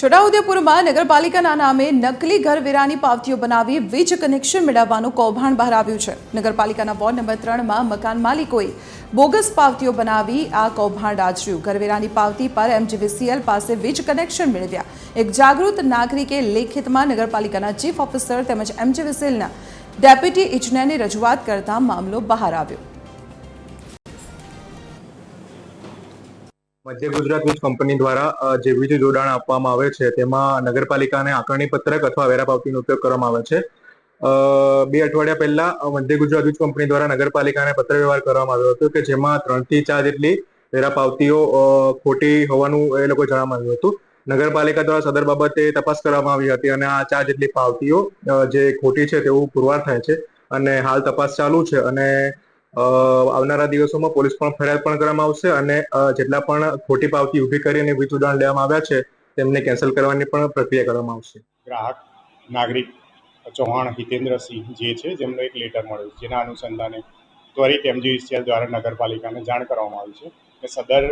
છોટાઉદેપુરમાં નગરપાલિકાના નામે નકલી ઘરવેરાની પાવતીઓ બનાવી વીજ કનેક્શન મેળવવાનું કૌભાંડ બહાર આવ્યું છે। નગરપાલિકાના વોર્ડ નંબર 3માં મકાન માલિકોએ બોગસ પાવતીઓ બનાવી આ કૌભાંડ આચર્યું। ઘરવેરાની પાવતી પર MGVCL પાસે વીજ કનેક્શન મેળવ્યા। એક જાગૃત નાગરિકે લેખિતમાં નગરપાલિકાના ચીફ ઓફિસર તેમજ MGVCLના ડેપ્યુટી ઇજનેરની રજૂઆત કરતા મામલો બહાર આવ્યો। मध्य गुजरात वीज कंपनी द्वारा जे वीज जोडाण आपवामां आवे छे तेमां नगरपालिकाने आकारणी पत्रक अथवा वेरा पावतीनो उपयोग करवामां आवे छे। 2 अठवाडिया पहेला मध्य गुजरात वीज कंपनी द्वारा नगरपालिकाने पत्र व्यवहार करवामां आव्यो हतो के जेमां 3 થી 4 જેટલી વેરા પાવતીઓ खोटी होवानुं ए लोकोए जणाववामां આવ્યું હતું। नगरपालिका द्वारा सदर बाबते तपास करवामां આવી હતી અને આ 4 જેટલી પાવતીઓ જે ખોટી છે તેવું પુરવાર થાય છે અને હાલ તપાસ ચાલુ છે અને આવનારા દિવસોમાં પોલીસ પણ ફરિયાદ પણ કરવામાં આવશે અને જેટલા પણ ખોટી પાવતી ઊભી કરીને વીજ જોડાણ લેવામાં આવ્યા છે તેમને કેન્સલ કરવાની પણ પ્રક્રિયા કરવામાં આવશે। ગ્રાહક નાગરિક ચૌહાણ હિતેન્દ્રસિંહ જે છે જેમનો એક લેટર મળ્યો જેના અનુસંધાને ત્વરિત MGVCL દ્વારા નગરપાલિકાને જાણ કરવામાં આવી છે કે સદર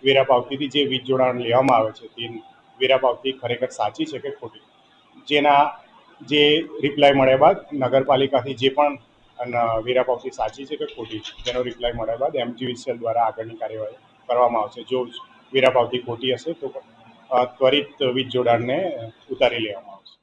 વેરા પાવતીથી જે વીજ જોડાણ લેવામાં આવે છે તે વેરા પાવતી ખરેખર સાચી છે કે ખોટી, જેના જે રિપ્લાય મળ્યા બાદ નગરપાલિકાથી જે પણ વેરા પાવતી સાચી છે કે ખોટી તેનો રિપ્લાય મળ્યા બાદ MGVCL દ્વારા આગળની કાર્યવાહી કરવામાં આવશે। જો વેરા પાવતી ખોટી હશે તો ત્વરિત વીજ જોડાણને ઉતારી લેવામાં આવશે।